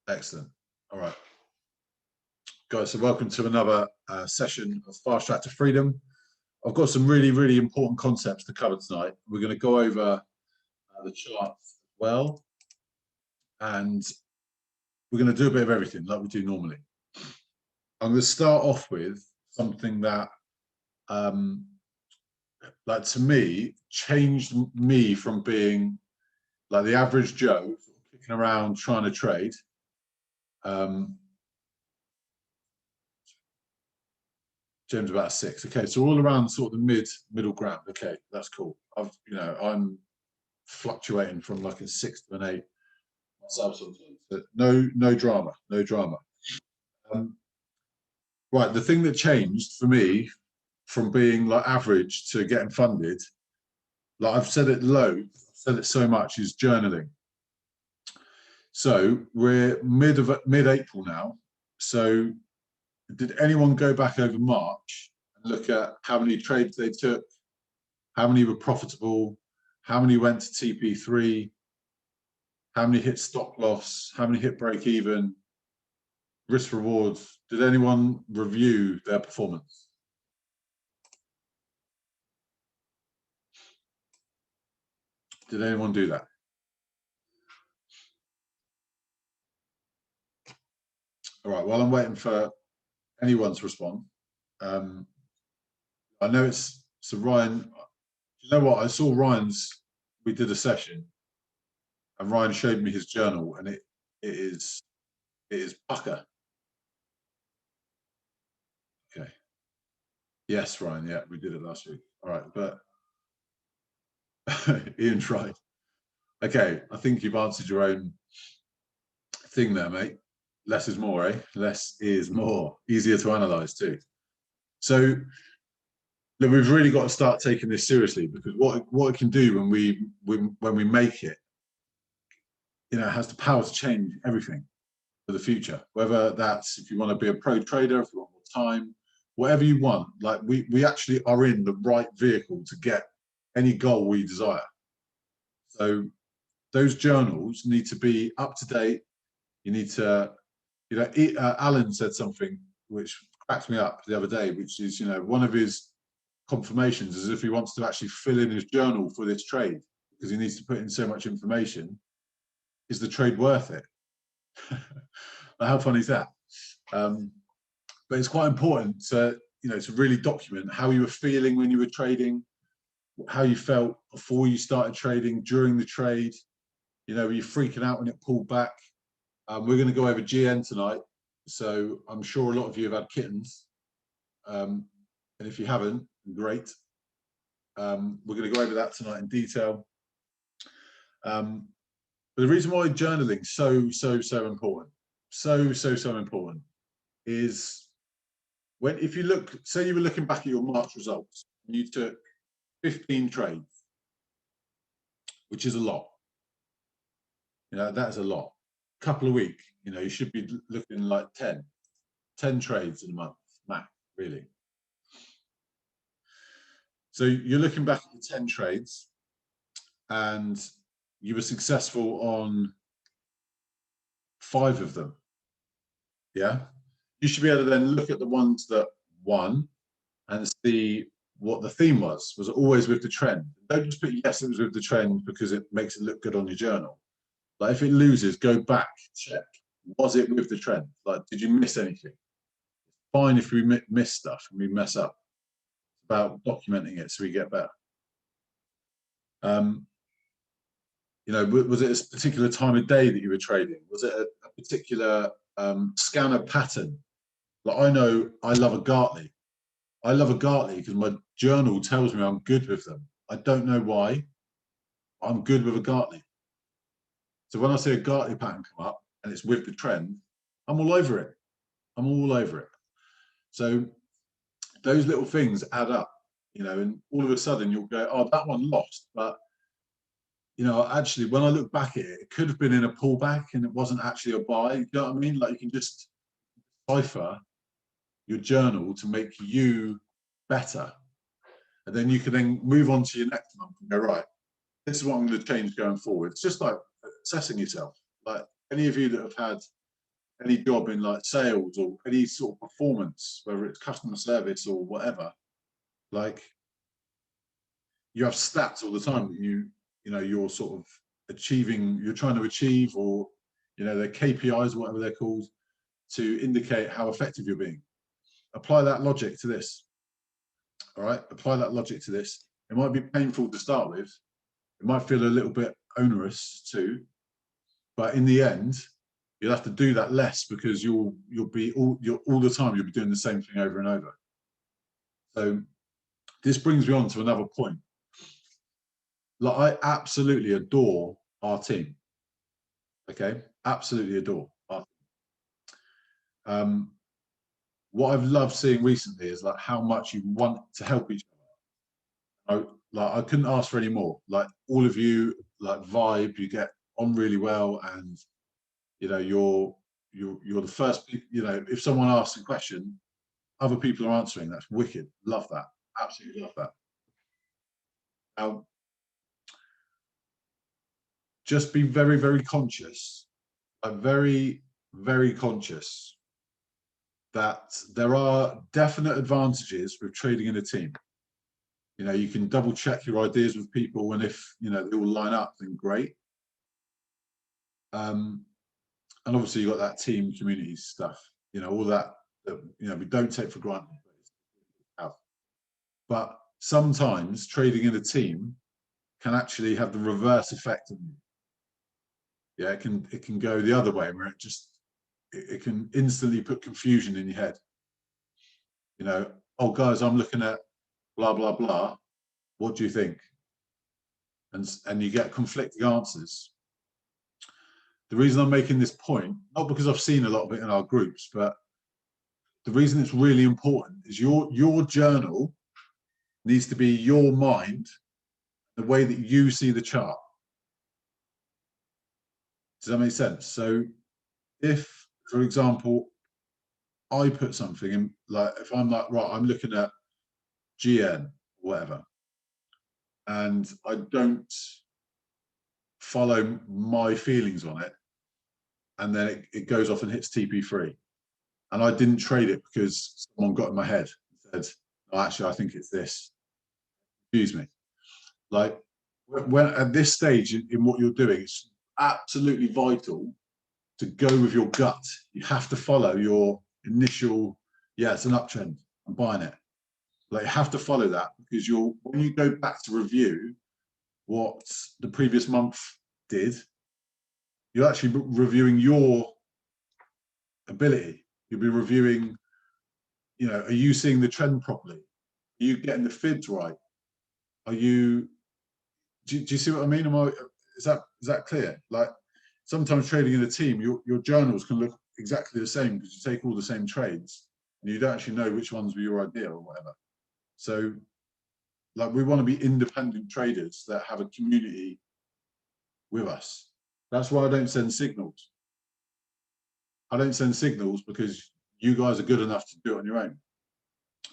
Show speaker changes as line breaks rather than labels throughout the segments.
Excellent. All right, guys, so welcome to another session of Fast Track to Freedom. I've got some really, really important concepts to cover tonight. We're going to go over the charts as well, and we're going to do a bit of everything like we do normally. I'm going to start off with something that, like to me, changed me from being like the average Joe, kicking around trying to trade. James about a 6. Okay, so all around sort of the middle ground. Okay, that's cool. I'm fluctuating from like a 6 to an 8 myself sometimes. But no drama. Right, the thing that changed for me from being like average to getting funded, like I've said it loads, I've said it so much, is journaling. So we're mid-April now. So did anyone go back over March and look at how many trades they took, how many were profitable, how many went to TP3, how many hit stop loss, how many hit break even, risk rewards? Did anyone review their performance? Did anyone do that? All right, while I'm waiting for anyone to respond, I know it's so Ryan. You know what? I saw Ryan's. We did a session, and Ryan showed me his journal, and it is pucker. Okay. Yes, Ryan. Yeah, we did it last week. All right, but Ian's right. Okay, I think you've answered your own thing there, mate. Less is more, eh? Less is more. Easier to analyze too. So look, we've really got to start taking this seriously, because what it can do when we make it, it has the power to change everything for the future. Whether that's if you want to be a pro trader, if you want more time, whatever you want. Like we actually are in the right vehicle to get any goal we desire. So those journals need to be up to date. You need to, Alan said something which cracked me up the other day, which is, one of his confirmations is if he wants to actually fill in his journal for this trade, because he needs to put in so much information, is the trade worth it? How funny is that? But it's quite important to, to really document how you were feeling when you were trading, how you felt before you started trading, during the trade. Were you freaking out when it pulled back? We're going to go over GN tonight, so I'm sure a lot of you have had kittens, and if you haven't, great. We're going to go over that tonight in detail. But the reason why journaling is so important, so important, is if you look, say you were looking back at your March results and you took 15 trades, which is a lot. That's a lot. Couple of weeks, you should be looking like 10 trades in a month, max, really. So you're looking back at the 10 trades and you were successful on 5 of them. Yeah. You should be able to then look at the ones that won and see what the theme was. Was it always with the trend? Don't just put yes, it was with the trend because it makes it look good on your journal. Like if it loses, go back, check. Was it with the trend? Like, did you miss anything? It's fine if we miss stuff and we mess up. It's about documenting it so we get better. Was it a particular time of day that you were trading? Was it a particular scanner pattern? Like I know I love a Gartley. I love a Gartley because my journal tells me I'm good with them. I don't know why. I'm good with a Gartley. So when I see a Gartley pattern come up and it's with the trend, I'm all over it. I'm all over it. So those little things add up, and all of a sudden you'll go, oh, that one lost. But, actually, when I look back at it, it could have been in a pullback and it wasn't actually a buy. You know what I mean? Like you can just cipher your journal to make you better. And then you can then move on to your next month and go, right, this is what I'm going to change going forward. It's just like assessing yourself. Like any of you that have had any job in like sales or any sort of performance, whether it's customer service or whatever, like you have stats all the time that you're sort of achieving, you're trying to achieve, or they're KPIs, whatever they're called, to indicate how effective you're being. Apply that logic to this. All right, apply that logic to this. It might be painful to start with. It might feel a little bit onerous too, but in the end, you'll have to do that less because you'll be all the time you'll be doing the same thing over and over. So this brings me on to another point. Like, I absolutely adore our team. Okay, absolutely adore our team. What I've loved seeing recently is like how much you want to help each other. I couldn't ask for any more. Like, all of you like vibe, you get on really well, and you're the first. If someone asks a question, other people are answering. That's wicked. Love that. Absolutely love that. Now, just be very, very conscious. Very, very conscious that there are definite advantages with trading in a team. You can double check your ideas with people, and if they all line up, then great. And obviously you've got that team community stuff, all that we don't take for granted. But sometimes trading in a team can actually have the reverse effect on you. Yeah, it can go the other way, where it can instantly put confusion in your head. Oh guys, I'm looking at blah blah blah. What do you think? And you get conflicting answers. The reason I'm making this point, not because I've seen a lot of it in our groups, but the reason it's really important is your journal needs to be your mind, the way that you see the chart. Does that make sense? So if, for example, I put something in, like if I'm like, right, I'm looking at GN, whatever, and I don't follow my feelings on it, and then it goes off and hits TP3, and I didn't trade it because someone got in my head and said, oh, actually, I think it's this. Excuse me. Like, when at this stage in what you're doing, it's absolutely vital to go with your gut. You have to follow your initial, yeah, it's an uptrend, I'm buying it. Like, you have to follow that, because when you go back to review what the previous month did, you're actually reviewing your ability. You'll be reviewing, are you seeing the trend properly? Are you getting the FIDs right? Are you, do you see what I mean? Is that clear? Like, sometimes trading in a team, your journals can look exactly the same because you take all the same trades and you don't actually know which ones were your idea or whatever. So, like, we want to be independent traders that have a community with us. That's why I don't send signals. I don't send signals because you guys are good enough to do it on your own.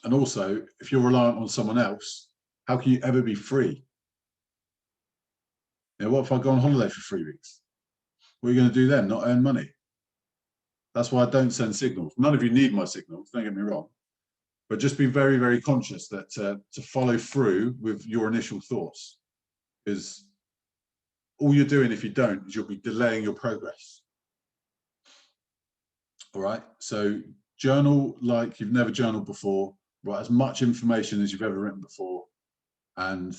And also, if you're reliant on someone else, how can you ever be free? What if I go on holiday for 3 weeks? What are you going to do then? Not earn money? That's why I don't send signals. None of you need my signals, don't get me wrong. But just be very, very conscious that to follow through with your initial thoughts, because all you're doing if you don't is you'll be delaying your progress. All right, so journal like you've never journaled before. Write as much information as you've ever written before, and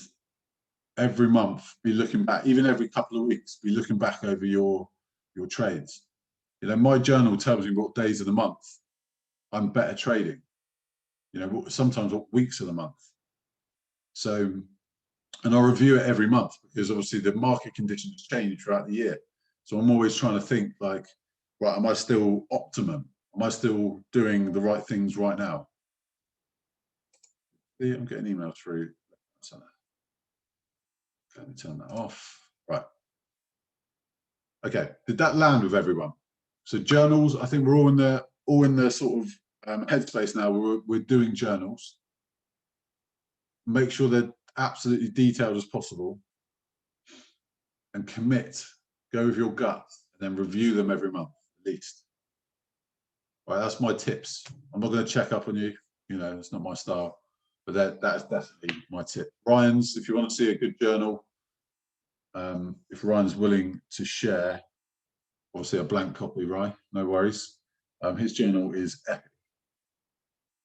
every month be looking back, even every couple of weeks, be looking back over your trades. My journal tells me what days of the month I'm better trading, sometimes what weeks of the month. So, and I'll review it every month, because obviously the market conditions change throughout the year. So I'm always trying to think like, right, am I still optimum? Am I still doing the right things right now? Yeah, I'm getting emails through. Let me turn that off. Right. Okay, did that land with everyone? So journals, I think we're all in the sort of headspace now. We're doing journals. Make sure they're absolutely detailed as possible, and commit. Go with your gut, and then review them every month at least. Right, that's my tips. I'm not going to check up on you. You know, it's not my style, but that's definitely my tip. Ryan's, if you want to see a good journal, if Ryan's willing to share, obviously a blank copy, Ryan, no worries. His journal is epic.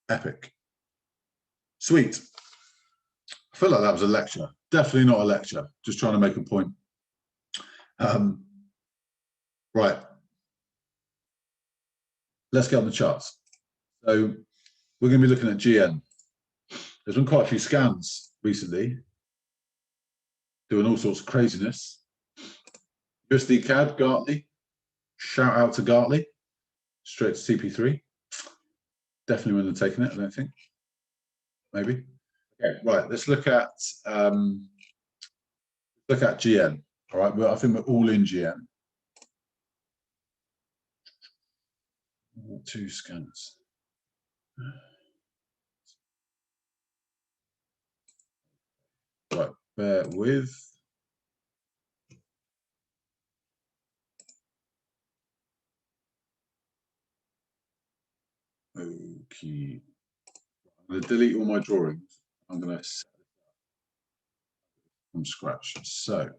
Epic. Sweet. I feel like that was a lecture. Definitely not a lecture. Just trying to make a point. Right. Let's get on the charts. So we're going to be looking at GN. There's been quite a few scans recently, doing all sorts of craziness. USD CAD, Gartley. Shout out to Gartley. Straight to CP3. Definitely wouldn't have taken it, I don't think. Maybe. Okay, right. Let's look at GN. All right. Well, I think we're all in GN. Two scans. Right. Bear with. Okay. I'm going to delete all my drawings. I'm going to set it up from scratch. So,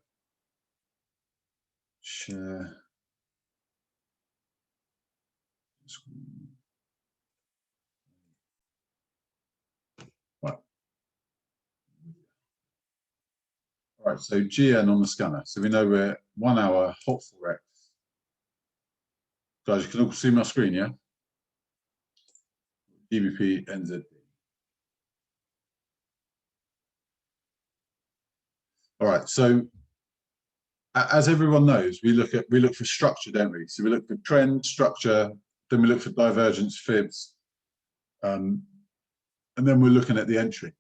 share. Right. All right. So GN on the scanner. So we know we're 1 hour hot 4x. Guys, you can all see my screen, yeah? GBP NZD. All right. So as everyone knows, we look for structure, don't we? So we look for trend, structure, then we look for divergence, fibs, and then we're looking at the entry.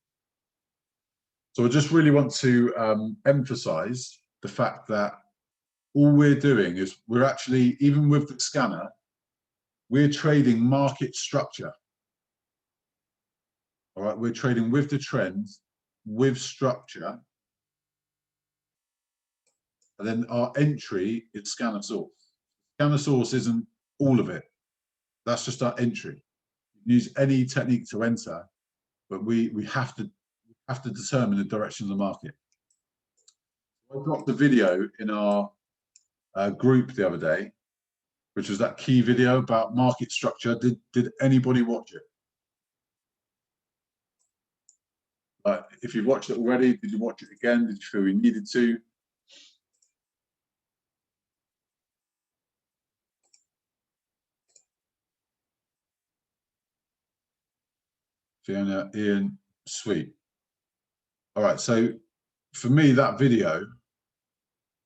So I just really want to emphasize the fact that all we're doing is we're actually, even with the scanner, we're trading market structure. All right, we're trading with the trend, with structure, and then our entry is scanner source. Scanner source isn't all of it. That's just our entry. You can use any technique to enter, but we have to determine the direction of the market. I dropped a video in our group the other day, which was that key video about market structure. Did anybody watch it? If you've watched it already, did you watch it again? Did you feel you needed to? Fiona, Ian, sweet. All right, so for me, that video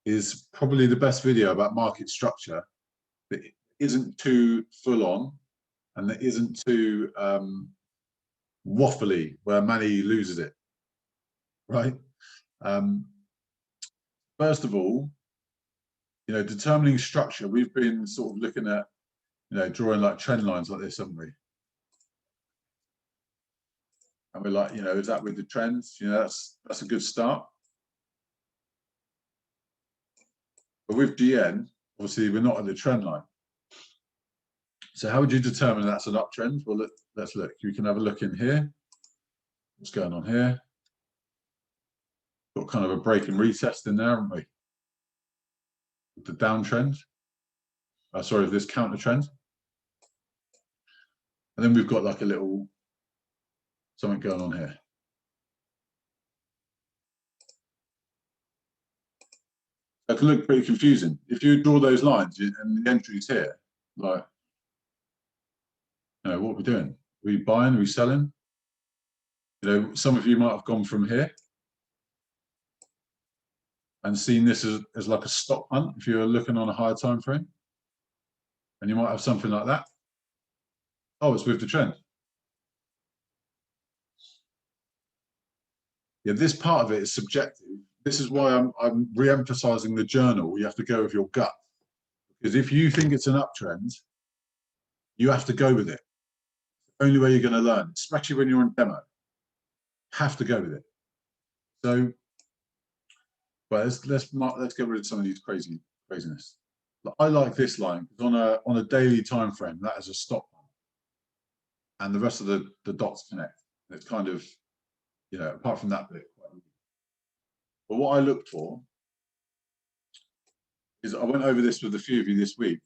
is probably the best video about market structure that isn't too full on and that isn't too waffly where money loses it, right? First of all, you know, determining structure, we've been sort of looking at, you know, drawing like trend lines like this, haven't we? And we're like, you know, is that with the trends? You know, that's a good start. But with GN, obviously, we're not on the trend line. So how would you determine that's an uptrend? Well, let's look. You can have a look in here. What's going on here? Got kind of a break and retest in there, haven't we? The downtrend. Sorry, this counter trend. And then we've got like a little something going on here. That can look pretty confusing. If you draw those lines and the entries here, like, you know, what are we doing? Are we buying? Are we selling? You know, some of you might have gone from here and seen this as like a stop hunt if you're looking on a higher time frame. And you might have something like that. Oh, it's with the trend. Yeah, this part of it is subjective. This is why I'm re-emphasizing the journal. You have to go with your gut. Because if you think it's an uptrend, you have to go with it. The only way you're going to learn, especially when you're on demo, have to go with it. So, but let's get rid of some of these craziness. I like this line because on a daily time frame, that is a stop. and the rest of the dots connect. And it's kind of, you know, apart from that bit. But what I looked for is, I went over this with a few of you this week.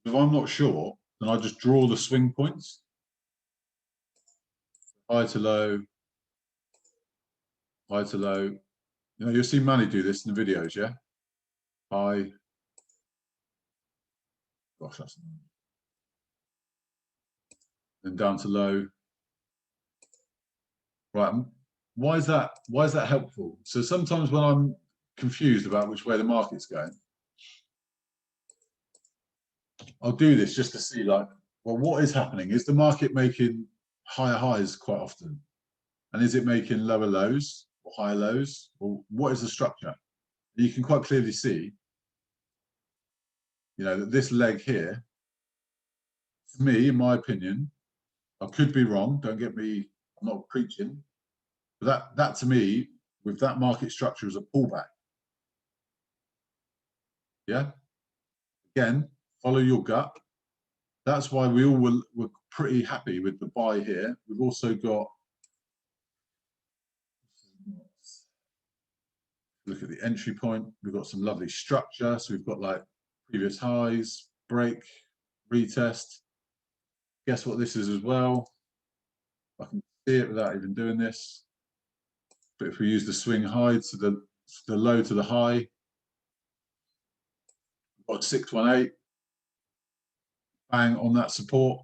If I'm not sure, then I just draw the swing points. High to low, high to low. You know, you'll see Manny do this in the videos, yeah? High. Gosh, that's... Then down to low. Right. Why is that? Why is that helpful? So sometimes when I'm confused about which way the market's going, I'll do this just to see, like, well, what is happening? Is the market making higher highs quite often? And is it making lower lows or higher lows? Or what is the structure? You can quite clearly see, you know, that this leg here, to me, in my opinion, I could be wrong, don't get me, I'm not preaching, but that to me, with that market structure, is a pullback. Yeah. Again, follow your gut. That's why we all were pretty happy with the buy here. We've also got, look at the entry point. We've got some lovely structure. So we've got like previous highs, break, retest. Guess what this is as well? I can see it without even doing this. But if we use the swing high to the low to the high, we've got 618. Bang on that support.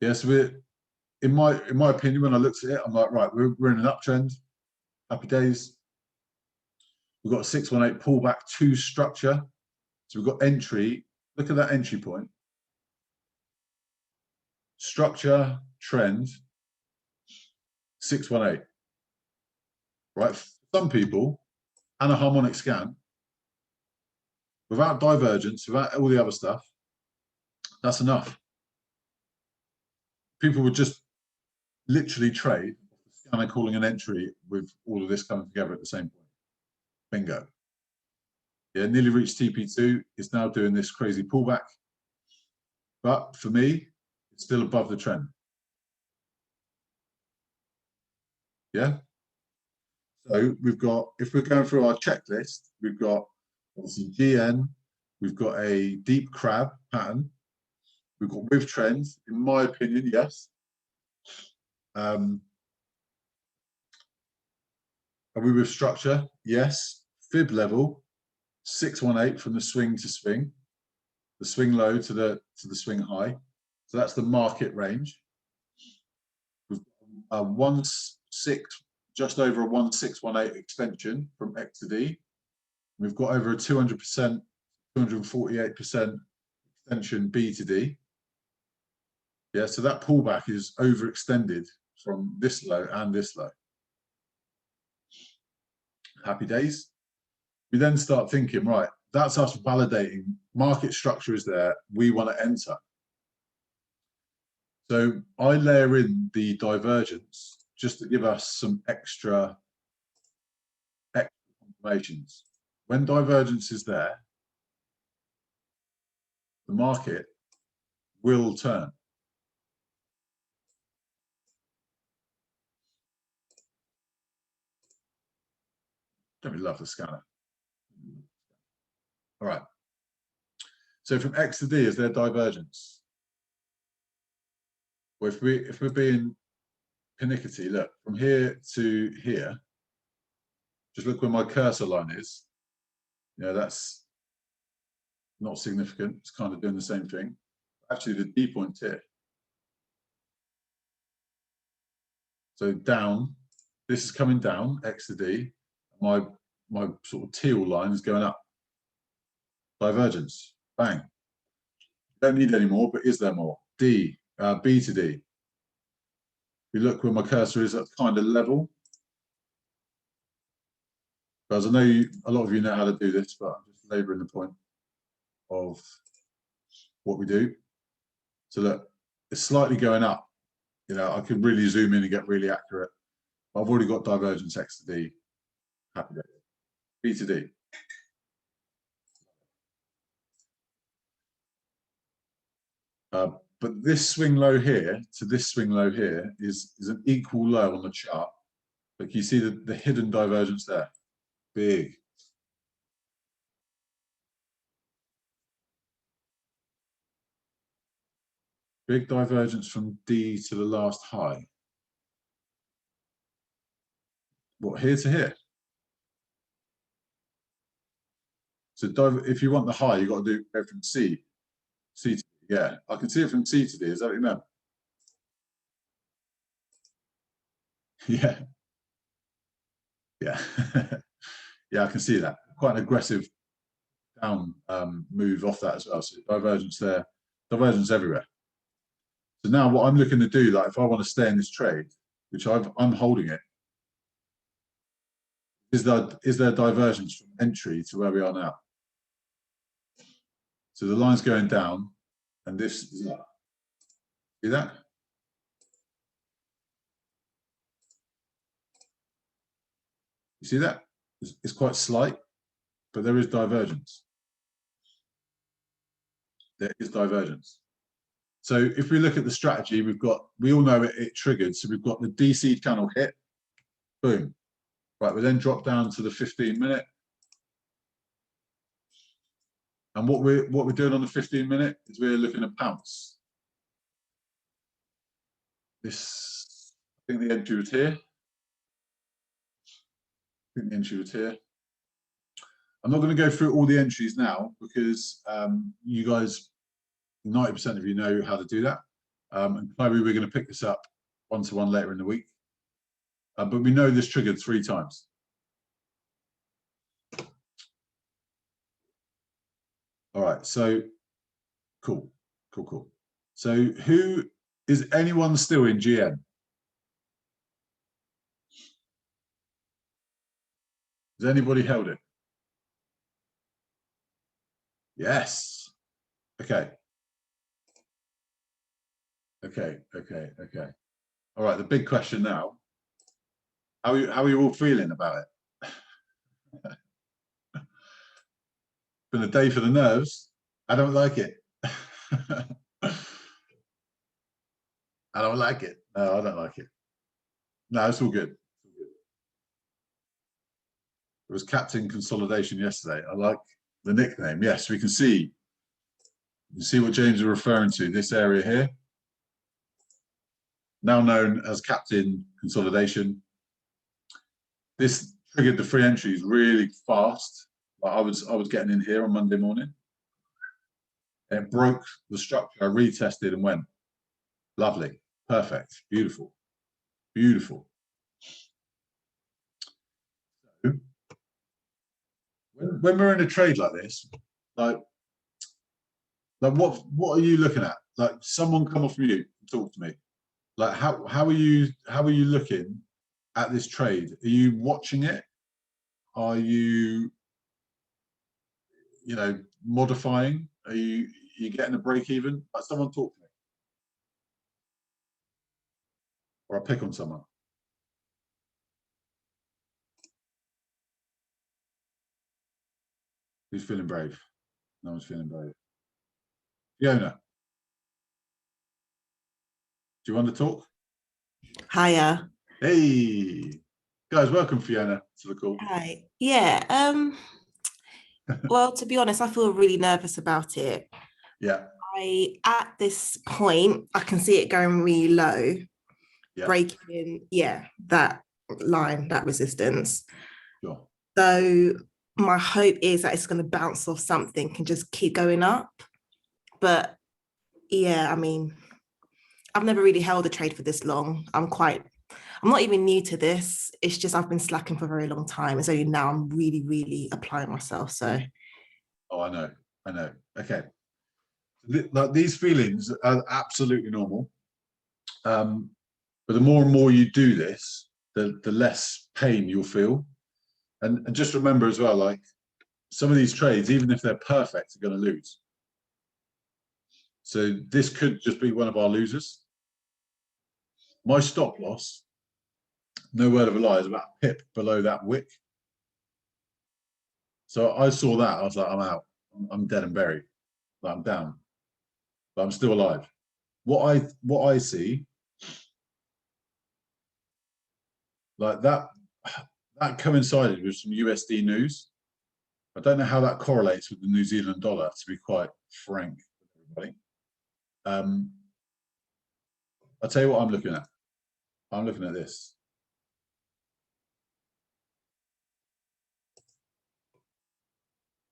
Yes, we're, in my opinion, when I looked at it, I'm like, right, we're in an uptrend. Happy days. We've got a 618 pullback to structure. So we've got entry. Look at that entry point. Structure, trend, 618. Right? For some people, and a harmonic scan, without divergence, without all the other stuff, that's enough. People would just literally trade the scanner calling an entry with all of this coming together at the same point. Bingo. Yeah, nearly reached TP2. It's now doing this crazy pullback. But for me, it's still above the trend. Yeah. So we've got, if we're going through our checklist, we've got obviously GN, we've got a deep crab pattern, we've got with trends, in my opinion, yes. Are we with structure? Yes. Fib level, 618 from the swing to swing, the swing low to the swing high. So that's the market range. We've got just over a 1618 extension from X to D. We've got over a 200%, 248% extension B to D. Yeah, so that pullback is overextended from this low and this low. Happy days. We then start thinking, right, that's us validating market structure is there, we want to enter. So I layer in the divergence just to give us some extra confirmations. When divergence is there, the market will turn. Don't we love the scanner? All right. So from X to D, is there divergence? Well, if we're being pernickety, look, from here to here, just look where my cursor line is. You know, that's not significant. It's kind of doing the same thing. Actually, the D point here. So down, this is coming down, X to D. My sort of teal line is going up. Divergence, bang. Don't need any more, but is there more? D, B to D. If you look where my cursor is, that's kind of level. Guys, I know a lot of you know how to do this, but I'm just labouring the point of what we do. So look, it's slightly going up. You know, I can really zoom in and get really accurate. I've already got divergence X to D. Happy days. B to D. But this swing low here to this swing low here is an equal low on the chart. But you see the hidden divergence there? Big. Big divergence from D to the last high. What, here to here? So if you want the high, you've got to go from C. C to D. Yeah, I can see it from C to D. Is that what you meant? Yeah. Yeah. Yeah, I can see that. Quite an aggressive down move off that as well. So divergence there, divergence everywhere. So now what I'm looking to do, like if I want to stay in this trade, which I'm holding it, is there divergence from entry to where we are now? So the line's going down and this is up. See that? You see that? It's quite slight, but there is divergence. There is divergence. So if we look at the strategy, we all know it triggered. So we've got the DC channel hit, boom. Right, we then drop down to the 15-minute. And what we're doing on the 15-minute is we're looking at pounce. This, I think the entry was here. I think the entry was here. I'm not going to go through all the entries now because you guys, 90% of you know how to do that. And maybe we're going to pick this up one-to-one later in the week. But we know this triggered 3 times. All right, so cool. So is anyone still in GM? Has anybody held it? Yes. Okay. All right, the big question now. How are you all feeling about it? Been a day for the nerves. I don't like it. I don't like it. No, I don't like it. No, it's all good. It was Captain Consolidation yesterday. I like the nickname. Yes, we can see. You see what James is referring to, this area here. Now known as Captain Consolidation. This triggered the 3 entries really fast. I was getting in here on Monday morning. It broke the structure. I retested and went. Lovely, perfect, beautiful, beautiful. So, when we're in a trade like this, like what are you looking at? Like someone come off mute and talk to me. Like how are you looking at this trade? Are you watching it? Are you modifying? Are you getting a break even? Like someone talk to me. Or I'll pick on someone. Who's feeling brave? No one's feeling brave. Fiona, do you want to talk?
Hiya.
Hey, guys, welcome Fiona to the call.
Hi. Yeah. Well, to be honest, I feel really nervous about it.
Yeah.
At this point, I can see it going really low,
Yeah.
breaking, that line, that resistance.
Sure.
So my hope is that it's going to bounce off something and just keep going up. But yeah, I mean, I've never really held a trade for this long. I'm not even new to this. It's just I've been slacking for a very long time. It's only now I'm really, really applying myself. So.
Oh, I know. Okay. Like these feelings are absolutely normal. But the more and more you do this, the less pain you'll feel. And just remember as well, like some of these trades, even if they're perfect, are going to lose. So this could just be one of our losers. My stop loss, no word of a lie, is about a pip below that wick. So I saw that, I was like, I'm out. I'm dead and buried. Like, I'm down. But I'm still alive. what I see, like that coincided with some USD news. I don't know how that correlates with the New Zealand dollar, to be quite frank with everybody. I'll tell you what I'm looking at. I'm looking at this.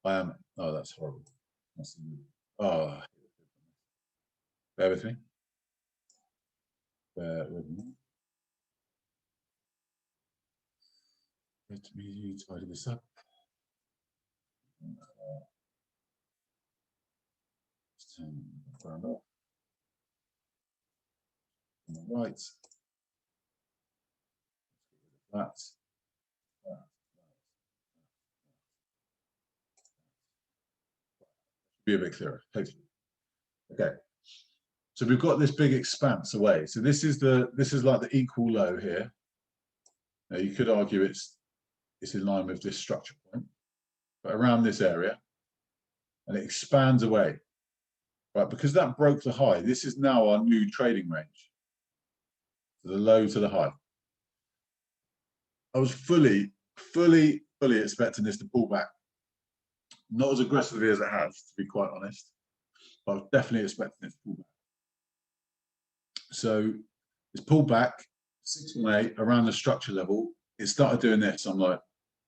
I am. Oh, that's horrible. Oh, bear with me. Bear with me. Let me tidy this up. Turn the background off. On the right. That. Be a bit clearer, hopefully. Okay. So we've got this big expanse away. So this is like the equal low here. Now you could argue it's in line with this structure point, but around this area, and it expands away. Right, because that broke the high, this is now our new trading range. The low to the high. I was fully expecting this to pull back. Not as aggressively as it has, to be quite honest, but I was definitely expecting it to pull back. So it's pulled back 618 around the structure level. It started doing this. I'm like,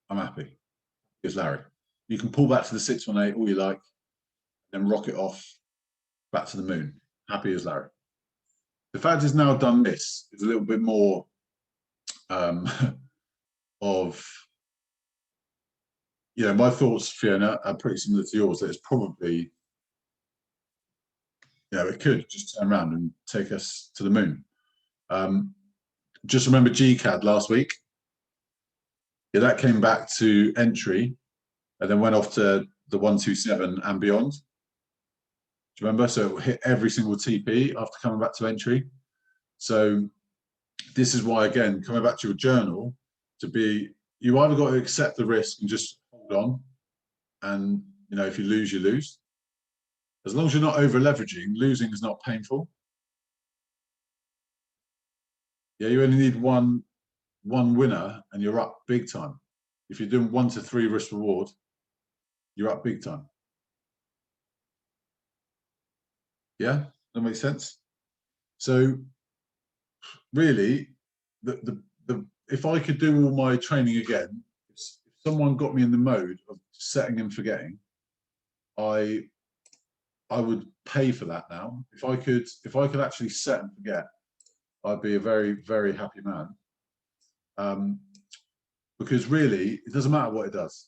I'm happy. Here's Larry. You can pull back to the 618 all you like, then rocket off back to the moon. Happy as Larry. The fact it's now done this is a little bit more of, you know, my thoughts, Fiona, are pretty similar to yours. That it's probably, you know, it could just turn around and take us to the moon. Just remember GCAD last week. Yeah, that came back to entry and then went off to the 127 and beyond. Do you remember? So it hit every single TP after coming back to entry. So this is why, again, coming back to your journal, to be, you either got to accept the risk and just hold on. And, you know, if you lose, you lose. As long as you're not over leveraging, losing is not painful. Yeah, you only need one winner and you're up big time. If you're doing 1 to 3 risk reward, you're up big time. Yeah, that makes sense. So really, if I could do all my training again, if someone got me in the mode of setting and forgetting, I would pay for that now. If I could actually set and forget, I'd be a very, very happy man. Because really, it doesn't matter what it does.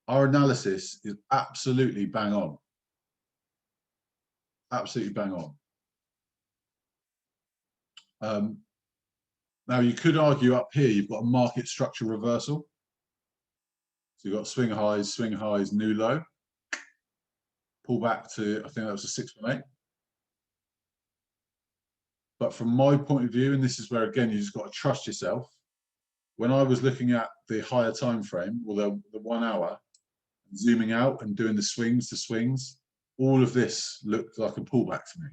Our analysis is absolutely bang on. Absolutely bang on. Now, you could argue up here, you've got a market structure reversal. So you've got swing highs, new low. Pull back to, I think that was a 618. But from my point of view, and this is where, again, you just got to trust yourself. When I was looking at the higher time frame, or the 1 hour, zooming out and doing the swings, all of this looked like a pullback to me.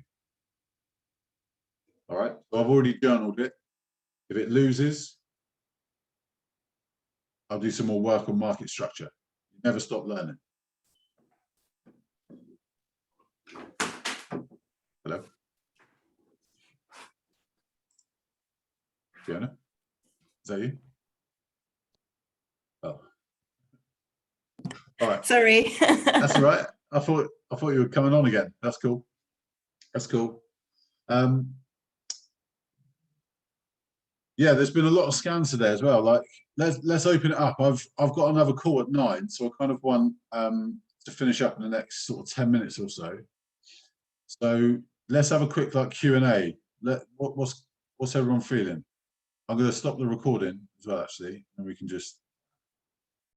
All right, so I've already journaled it. If it loses, I'll do some more work on market structure. You never stop learning. Hello? Fiona? Is that you? Oh. All right.
Sorry.
That's all right. I thought you were coming on again. That's cool. That's cool. Yeah, there's been a lot of scans today as well. Like, let's open it up. I've got another call at 9, so I kind of want to finish up in the next sort of 10 minutes or so. So let's have a quick like Q&A. What's everyone feeling? I'm going to stop the recording as well, actually, and we can just